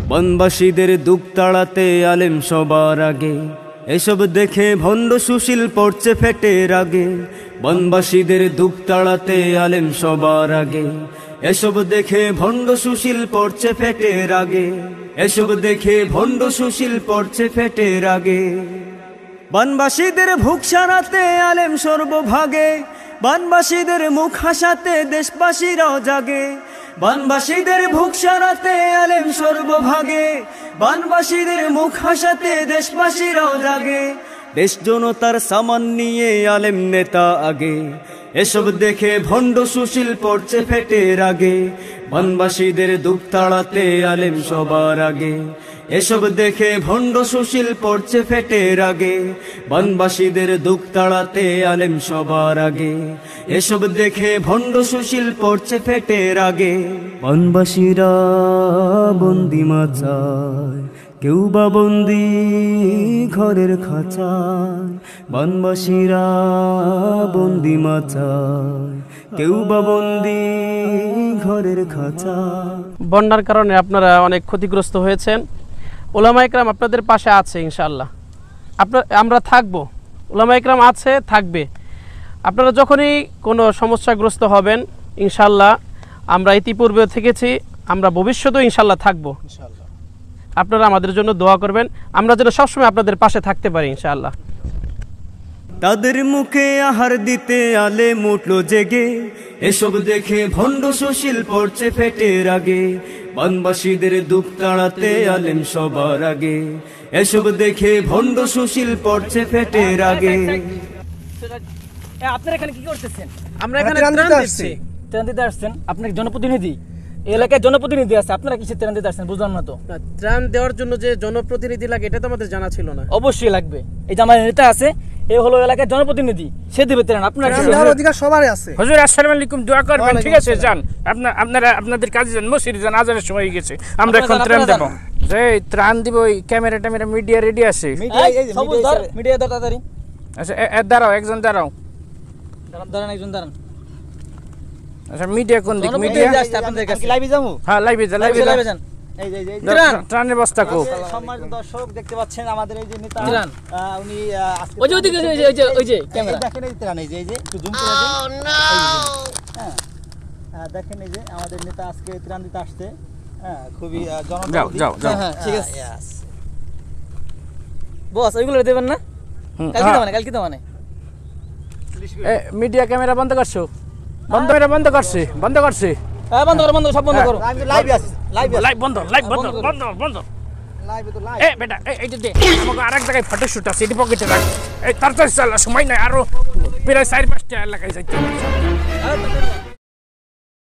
বনবাসীদের দুঃখ তাড়াতে আলেম সবার আগে, এসব দেখে ভণ্ড সুশীল পড়ছে ফেটে রাগে। বনবাসীদের দুঃখ তাড়াতে আলেম সবার আগে, এসব দেখে ভণ্ড সুশীল পড়ছে ফেটে রাগে। এসব দেখে ভণ্ড সুশীল পড়ছে ফেটে রাগে। বনবাসীদের ভুখ সারাতে আলেম সর্বভাগে, বনবাসীদের মুখ হাসাতে দেশবাসীরাও জাগে। বনবাসীদের ভুখ সারাতে আলেম সর্বভাগে, বনবাসীদের মুখ হাসাতে দেশবাসীরাও জাগে। দেশ জনতার সামান নিয়ে আলেম নেতা আগে, এসব দেখে ভণ্ড সুশীল পড়ছে ফেটে রাগে। বনবাসীদের দুঃখ তাড়াতে আলেম সবার আগে, এসব দেখে ভণ্ড সুশীল পড়ছে ফেটে রাগে। বনবাসীদের দুঃখ তাড়াতে আলেম সবার আগে, এসব দেখে ভণ্ড সুশীল পড়ছে ফেটে রাগে। বনবাসীরা বন্দি মাচায়, কেউ বা বন্দি ঘরের খাঁচায়। বনবাসীরা বন্দি মাচায়, কেউ বা বন্দি ঘরের খাঁচায়। বন্যার কারণে আপনারা অনেক ক্ষতিগ্রস্ত হয়েছেন। উলামায়ে কেরাম আপনাদের পাশে আছে ইনশাআল্লাহ। আমরা থাকবো, উলামায়ে কেরাম আছে, থাকবে। আপনারা যখনই কোনো সমস্যাগ্রস্ত হবেন ইনশাআল্লাহ, আমরা ইতিপূর্বে থেকেছি, আমরা ভবিষ্যতেও ইনশাআল্লাহ থাকবো। আপনারা আমাদের জন্য দোয়া করবেন, আমরা যেন সবসময় আপনাদের পাশে থাকতে পারি ইনশাআল্লাহ। তাদের মুখে আহার দিতে আলেম উঠলো জেগে, এসব দেখে ভণ্ড সুশীল পড়ছে ফেটে রাগে। বনবাসীদের দুঃখ তাড়াতে আলেম সবার আগে, এসব দেখে ভণ্ড সুশীল পড়ছে ফেটে রাগে। আপনারা এখানে কি করতেছেন? আমরা এখানে ত্রাণ দিচ্ছি। ত্রাণ দিতে আসছেন? আপনার জনপ্রতিনিধি, এই এলাকায় জনপ্রতিনিধি আছে, আপনারা কিসের ত্রাণ দিতে আসছেন বুঝলাম না তো। ত্রাণ দেওয়ার জন্য যে জনপ্রতিনিধি লাগে এটা তো আমাদের জানা ছিল না। অবশ্যই লাগবে, এই যে আমার নেতা আছে, এই হলো এলাকার জনপ্রতিনিধি, সে দেবে ত্রাণ। আপনার অধিকার সবারই আছে। হুজুর আসসালামু আলাইকুম, দোয়া করবেন, ঠিক আছে? যান আপনারা আপনাদের কাজে যান, মসজিদে যান, আজানের সময় হয়ে গেছে, আমরা এখন ত্রাণ দেব। যে ত্রাণ দিব, ওই ক্যামেরা ট্যামেরা মিডিয়া রেডি আছে। মিডিয়া তাড়াতাড়ি। আচ্ছা দাঁড়াও, একজন দাঁড়াও, দাঁড়ান একজন দাঁড়ান। আচ্ছা মিডিয়া কোন দিক? মিডিয়া আপনাদের কাছে লাইভে যাবো। হ্যাঁ লাইভে যান। এই যে ত্রাণের বস্তা কো। সম্মানিত দর্শক দেখতে পাচ্ছেন আমাদের এই যে নেতা, উনি ওই যে ওই যে ক্যামেরা দেখেন, এই ত্রাণ, এই যে একটু জুম করে দেন। হ্যাঁ দেখেন, এই যে আমাদের নেতা আজকে ত্রাণ দিতে আসছে। হ্যাঁ খুবই জনপ্রিয়। যাও হ্যাঁ ঠিক আছে বস, ওইগুলো দেবেন না? কালকে তো মানে মিডিয়া ক্যামেরা বন্ধ করছো? বন্ধ করছে। হ্যাঁ বন্ধ করো, সব বন্ধ করো। লাইভ আছে, লাইভ বন্ধ। এ বেটা, এইটা দে, আমাকে আরেক জায়গায় ফটো শুট আছে, এটি পকেটে রাখ। এই তাড়াতাড়ি চালা, সময় নাই, আরো প্রায় 4-5টা এলাকায় যাইতে হবে।